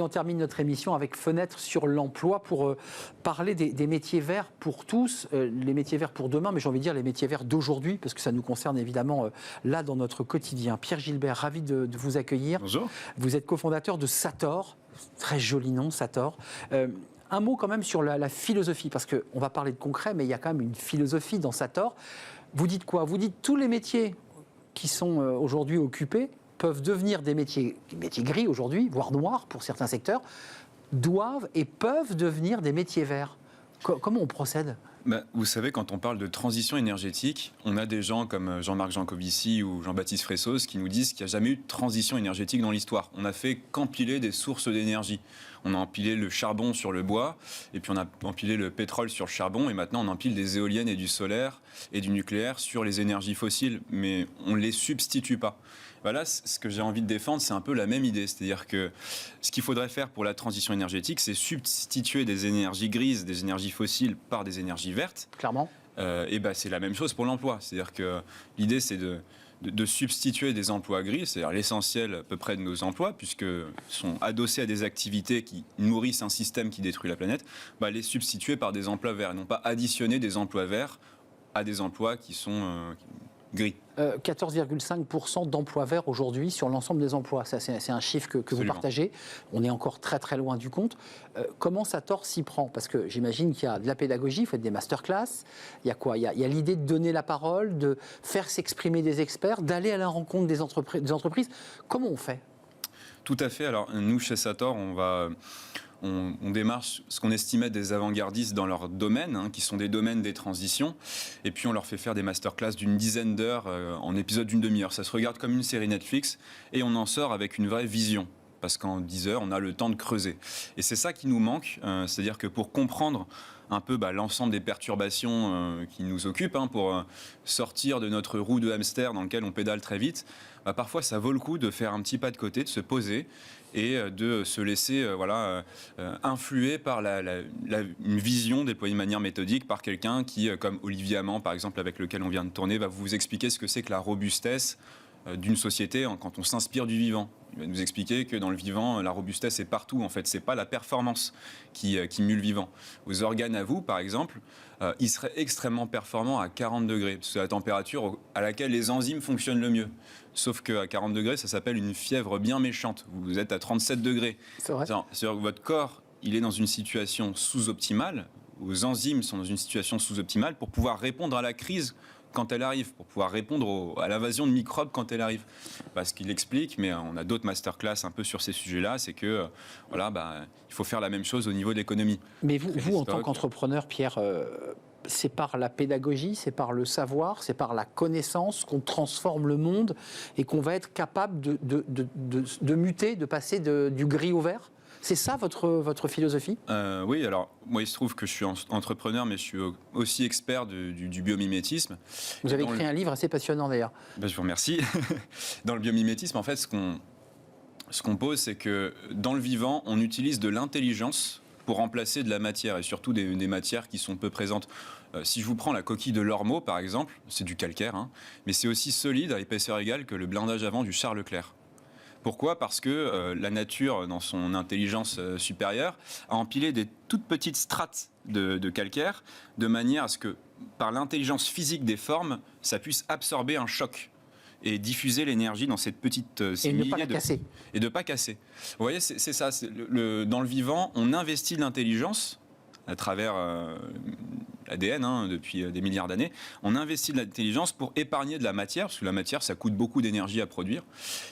Et on termine notre émission avec Fenêtre sur l'emploi pour parler des métiers verts pour tous, les métiers verts pour demain, mais j'ai envie de dire les métiers verts d'aujourd'hui, parce que ça nous concerne évidemment là dans notre quotidien. Pierre Gilbert, ravi de vous accueillir. Bonjour. Vous êtes cofondateur de Sator, très joli nom, Sator. Un mot quand même sur la philosophie, parce qu'on va parler de concret, mais il y a quand même une philosophie dans Sator. Vous dites quoi? Vous dites tous les métiers qui sont aujourd'hui occupés peuvent devenir des métiers gris aujourd'hui, voire noirs pour certains secteurs, doivent et peuvent devenir des métiers verts. Comment on procède ? Vous savez, quand on parle de transition énergétique, on a des gens comme Jean-Marc Jancovici ou Jean-Baptiste Fressos qui nous disent qu'il n'y a jamais eu de transition énergétique dans l'histoire. On a fait qu'empiler des sources d'énergie. On a empilé le charbon sur le bois, et puis on a empilé le pétrole sur le charbon, et maintenant on empile des éoliennes et du solaire et du nucléaire sur les énergies fossiles, mais on ne les substitue pas. Voilà, ce que j'ai envie de défendre, c'est un peu la même idée. C'est-à-dire que ce qu'il faudrait faire pour la transition énergétique, c'est substituer des énergies grises, des énergies fossiles par des énergies vertes. Clairement. C'est la même chose pour l'emploi. C'est-à-dire que l'idée, c'est de substituer des emplois gris, c'est-à-dire l'essentiel à peu près de nos emplois, puisqu'ils sont adossés à des activités qui nourrissent un système qui détruit la planète, les substituer par des emplois verts, et non pas additionner des emplois verts à des emplois qui sont gris. 14,5% d'emplois verts aujourd'hui sur l'ensemble des emplois. Ça, c'est un chiffre que vous partagez. On est encore très très loin du compte. Comment Sator s'y prend? Parce que j'imagine qu'il y a de la pédagogie, il faut être des masterclass. Il y a quoi? Il y a l'idée de donner la parole, de faire s'exprimer des experts, d'aller à la rencontre des entreprises. Comment on fait? Tout à fait. Alors nous, chez Sator, on démarche ce qu'on estimait des avant-gardistes dans leur domaine, qui sont des domaines des transitions, et puis on leur fait faire des masterclass d'une dizaine d'heures en épisode d'une demi-heure. Ça se regarde comme une série Netflix, et on en sort avec une vraie vision, parce qu'en 10 heures, on a le temps de creuser. Et c'est ça qui nous manque, c'est-à-dire que pour comprendre un peu l'ensemble des perturbations qui nous occupent, pour sortir de notre roue de hamster dans laquelle on pédale très vite, parfois ça vaut le coup de faire un petit pas de côté, de se poser et de se laisser influer par une vision déployée de manière méthodique par quelqu'un qui, comme Olivier Amand par exemple, avec lequel on vient de tourner, va vous expliquer ce que c'est que la robustesse d'une société quand on s'inspire du vivant. Il va nous expliquer que dans le vivant, la robustesse est partout. En fait, c'est pas la performance qui mue le vivant. Vos organes à vous, par exemple, ils seraient extrêmement performants à 40 degrés. C'est la température à laquelle les enzymes fonctionnent le mieux. Sauf qu'à 40 degrés, ça s'appelle une fièvre bien méchante. Vous êtes à 37 degrés. C'est vrai. C'est-à-dire que votre corps, il est dans une situation sous-optimale. Vos enzymes sont dans une situation sous-optimale pour pouvoir répondre à la crise quand elle arrive, pour pouvoir répondre à l'invasion de microbes quand elle arrive. Ce qu'il explique, mais on a d'autres masterclass un peu sur ces sujets-là, c'est que il faut faire la même chose au niveau de l'économie. Mais vous en tant qu'entrepreneur, Pierre, c'est par la pédagogie, c'est par le savoir, c'est par la connaissance qu'on transforme le monde et qu'on va être capable de muter, de passer du gris au vert? C'est ça votre philosophie? Oui, alors moi il se trouve que je suis entrepreneur, mais je suis aussi expert du biomimétisme. Vous avez écrit un livre assez passionnant d'ailleurs. Je vous remercie. Dans le biomimétisme, en fait, ce qu'on pose, c'est que dans le vivant, on utilise de l'intelligence pour remplacer de la matière, et surtout des matières qui sont peu présentes. Si je vous prends la coquille de l'ormeau, par exemple, c'est du calcaire, mais c'est aussi solide à épaisseur égale que le blindage avant du Charles Leclerc. Pourquoi ? Parce que la nature, dans son intelligence supérieure, a empilé des toutes petites strates de calcaire, de manière à ce que, par l'intelligence physique des formes, ça puisse absorber un choc et diffuser l'énergie dans cette petite et ne pas la casser. Et de ne pas casser. Vous voyez, c'est ça. Dans le vivant, on investit de l'intelligence à travers l'ADN depuis des milliards d'années. On investit de l'intelligence pour épargner de la matière, parce que la matière, ça coûte beaucoup d'énergie à produire.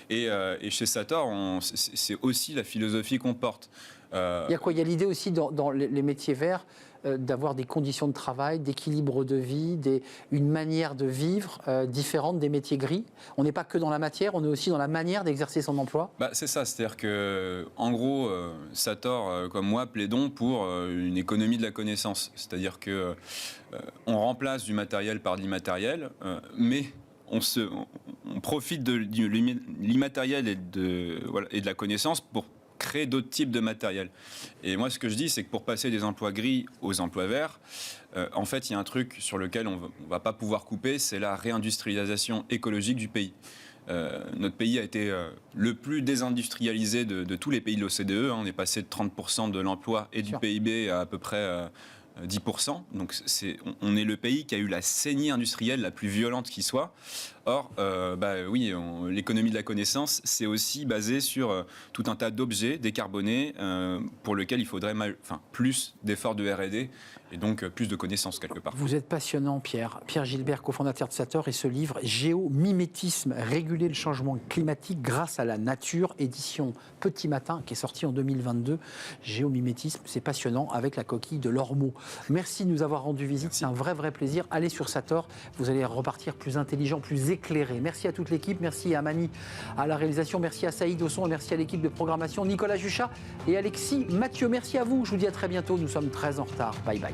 Et chez Sator, c'est aussi la philosophie qu'on porte. Il y a quoi? Il y a l'idée aussi dans les métiers verts d'avoir des conditions de travail, d'équilibre de vie, une manière de vivre différente des métiers gris. On n'est pas que dans la matière, on est aussi dans la manière d'exercer son emploi. C'est ça, c'est-à-dire que, en gros, Sator, comme moi, plaidons pour une économie de la connaissance. C'est-à-dire que on remplace du matériel par de l'immatériel, mais on profite de l'immatériel et de la connaissance pour créer d'autres types de matériel. Et moi, ce que je dis, c'est que pour passer des emplois gris aux emplois verts, en fait, il y a un truc sur lequel on ne va pas pouvoir couper, c'est la réindustrialisation écologique du pays. notre pays a été le plus désindustrialisé de tous les pays de l'OCDE. On est passé de 30% de l'emploi et du PIB à peu près 10%. Donc on est le pays qui a eu la saignée industrielle la plus violente qui soit. Or, oui, l'économie de la connaissance, c'est aussi basé sur tout un tas d'objets décarbonés pour lesquels il faudrait plus d'efforts de R&D et donc plus de connaissances quelque part. Vous êtes passionnant, Pierre. Pierre Gilbert, cofondateur de Sator, et ce livre, Géomimétisme, réguler le changement climatique grâce à la nature, édition Petit Matin, qui est sorti en 2022. Géomimétisme, c'est passionnant, avec la coquille de l'ormeau. Merci de nous avoir rendu visite, c'est un vrai plaisir. Allez sur Sator, vous allez repartir plus intelligent, plus éclairé. Merci à toute l'équipe, merci à Mani à la réalisation, merci à Saïd au son, et merci à l'équipe de programmation, Nicolas Juchat et Alexis Mathieu. Merci à vous, je vous dis à très bientôt, nous sommes très en retard. Bye bye.